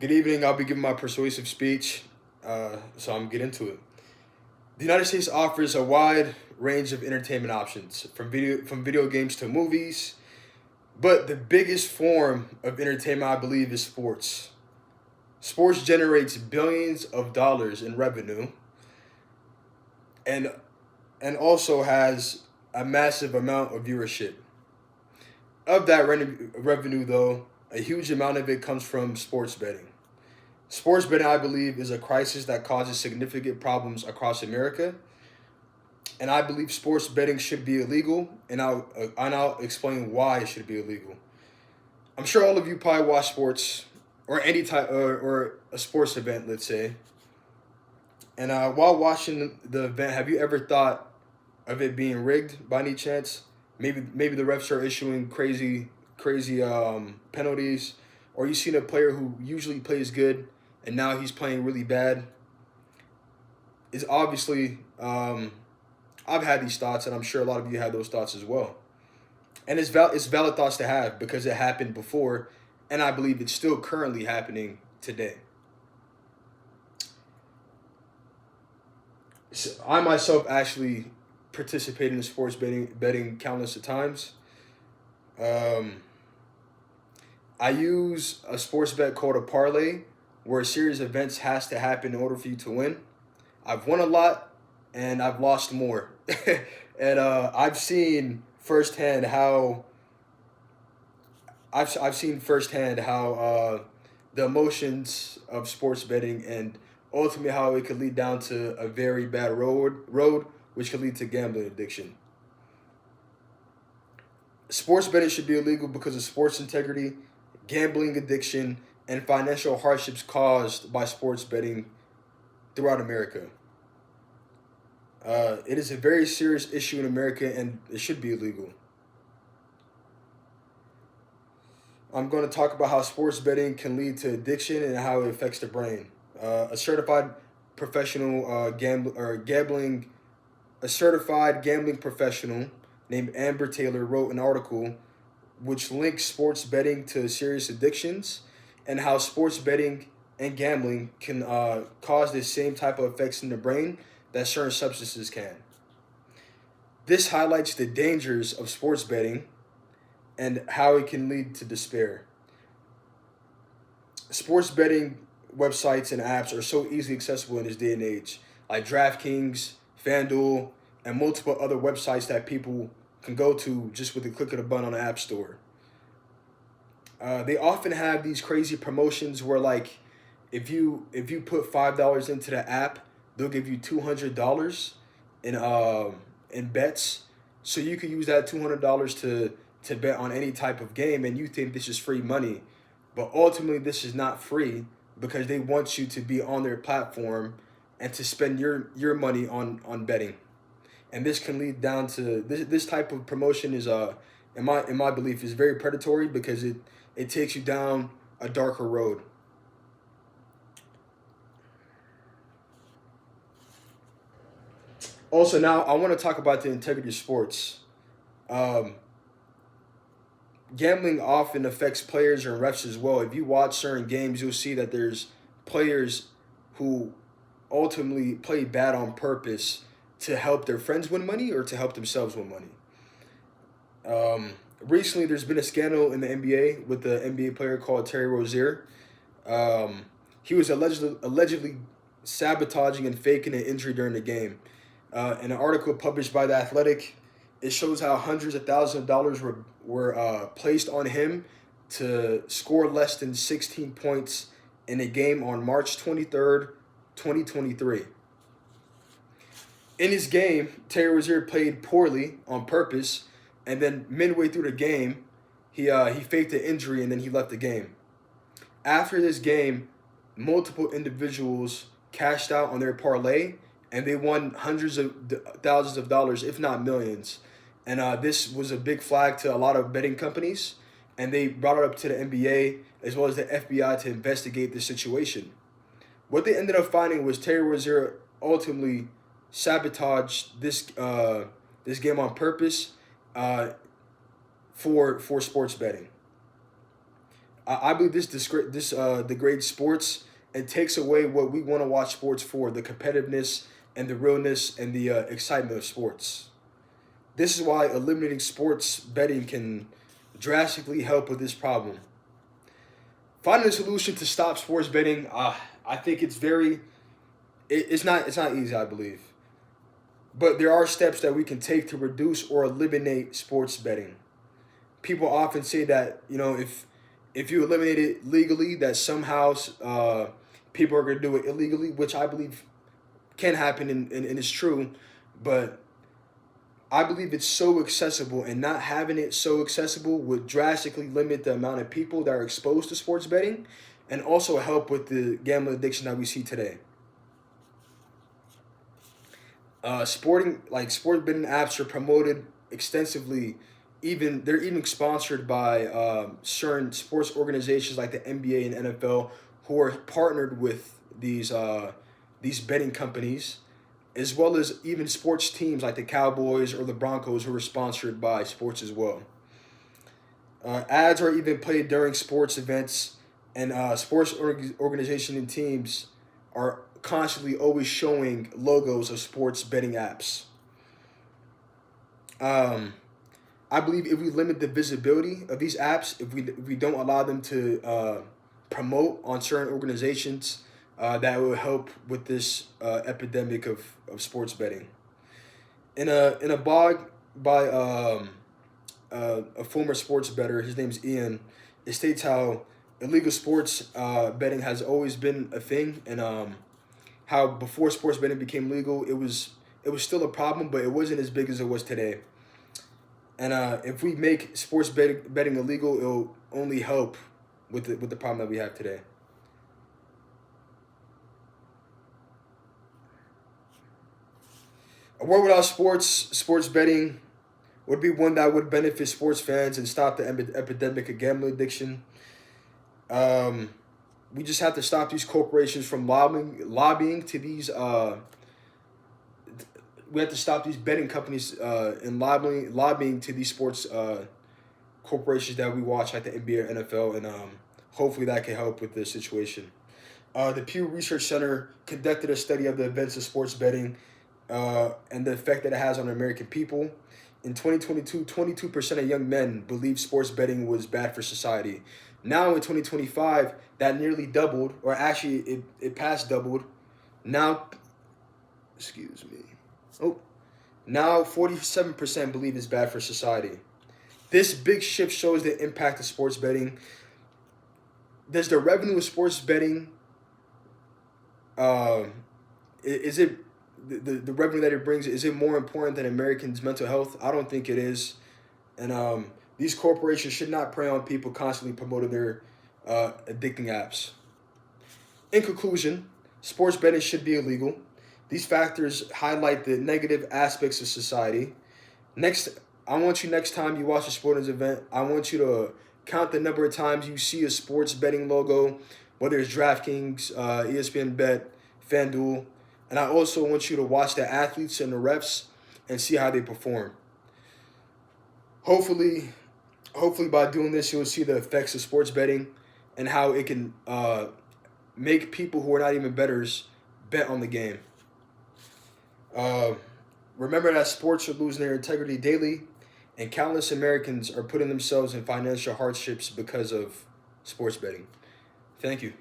Good evening. I'll be giving my persuasive speech, so I'm get into it. The United States offers a wide range of entertainment options, from video games to movies. But the biggest form of entertainment, I believe, is sports. Sports generates billions of dollars in revenue, and also has a massive amount of viewership. Of that revenue, though, a huge amount of it comes from sports betting. Sports betting, I believe, is a crisis that causes significant problems across America, and I believe sports betting should be illegal, and I'll explain why it should be illegal. I'm sure all of you probably watch sports or any type or a sports event, let's say, and while watching the event, have you ever thought of it being rigged by any chance? Maybe the refs are issuing crazy penalties, or you seen a player who usually plays good and now he's playing really bad. Is obviously I've had these thoughts, and I'm sure a lot of you have those thoughts as well. And it's valid thoughts to have because it happened before, and I believe it's still currently happening today. So I myself actually participated in sports betting countless of times. Um, I use a sports bet called a parlay, where a series of events has to happen in order for you to win. I've won a lot, and I've lost more, and I've seen firsthand how I've seen firsthand how the emotions of sports betting and ultimately how it could lead down to a very bad road, which could lead to gambling addiction. Sports betting should be illegal because of sports integrity, gambling addiction, and financial hardships caused by sports betting throughout America. It is a very serious issue in America, and it should be illegal. I'm going to talk about how sports betting can lead to addiction and how it affects the brain. A certified professional gambling, a certified gambling professional named Amber Taylor wrote an article which links sports betting to serious addictions and how sports betting and gambling can cause the same type of effects in the brain that certain substances can. This highlights the dangers of sports betting and how it can lead to despair. Sports betting websites and apps are so easily accessible in this day and age, like DraftKings, FanDuel, and multiple other websites that people can go to just with a click of a button on the App Store. They often have these crazy promotions where, like, if you put $5 into the app, they'll give you $200 in bets. So you can use that $200 to bet on any type of game, and you think this is free money, but ultimately this is not free because they want you to be on their platform and to spend your money on betting. And this can lead down to this type of promotion is in my belief is very predatory because it takes you down a darker road. Also, now I want to talk about the integrity of sports. Um, Gambling often affects players and refs as well. If you watch certain games, you'll see that there's players who ultimately play bad on purpose to help their friends win money or to help themselves win money. Recently, there's been a scandal in the NBA with the NBA player called Terry Rozier. Um, he was allegedly sabotaging and faking an injury during the game. In an article published by The Athletic, it shows how hundreds of thousands of dollars were placed on him to score less than 16 points in a game on March 23rd, 2023. In his game, Terry Rozier played poorly on purpose, and then midway through the game, he faked an injury and then he left the game. After this game, multiple individuals cashed out on their parlay, and they won hundreds of thousands of dollars, if not millions. And this was a big flag to a lot of betting companies, and they brought it up to the NBA as well as the FBI to investigate the situation. What they ended up finding was Terry Rozier ultimately sabotaged this game on purpose uh, for sports betting. I believe this degrades sports and takes away what we want to watch sports for: the competitiveness and the realness and the excitement of sports. This is why eliminating sports betting can drastically help with this problem. Finding a solution to stop sports betting, I think it's not easy, I believe, but there are steps that we can take to reduce or eliminate sports betting. People often say that if you eliminate it legally, that somehow people are going to do it illegally, which I believe can happen and is true, but I believe it's so accessible, and not having it so accessible would drastically limit the amount of people that are exposed to sports betting, and also help with the gambling addiction that we see today. Sport betting apps are promoted extensively. They're even sponsored by certain sports organizations like the NBA and NFL, who are partnered with these betting companies, as well as even sports teams like the Cowboys or the Broncos, who are sponsored by sports as well. Ads are even played during sports events, and organization and teams are constantly always showing logos of sports betting apps. Um, I believe if we limit the visibility of these apps, if we don't allow them to promote on certain organizations, that will help with this epidemic of sports betting. In a blog by a former sports bettor, his name's Ian, it states how illegal sports betting has always been a thing, and how before sports betting became legal, it was still a problem, but it wasn't as big as it was today. And if we make sports betting illegal, it'll only help with the problem that we have today. A world without sports betting would be one that would benefit sports fans and stop the epidemic of gambling addiction. Um, we just have to stop these corporations from lobbying to these. We have to stop these betting companies and lobbying to these sports corporations that we watch, like the NBA or NFL, and hopefully that can help with this situation. The Pew Research Center conducted a study of the events of sports betting and the effect that it has on American people. In 2022, 22% of young men believed sports betting was bad for society. Now in 2025, that nearly doubled, or actually it past doubled. Now, excuse me. Oh, now 47% believe it's bad for society. This big shift shows the impact of sports betting. Does the revenue of sports betting, uh, is it the revenue that it brings, is it more important than Americans' mental health? I don't think it is. And these corporations should not prey on people constantly promoting their addicting apps. In conclusion, sports betting should be illegal. These factors highlight the negative aspects of society. Next, I want you, next time you watch a sporting event, I want you to count the number of times you see a sports betting logo, whether it's DraftKings, ESPN Bet, FanDuel, and I also want you to watch the athletes and the refs and see how they perform. Hopefully, hopefully by doing this, you'll see the effects of sports betting and how it can make people who are not even bettors bet on the game. Uh, Remember that sports are losing their integrity daily, and countless Americans are putting themselves in financial hardships because of sports betting. Thank you.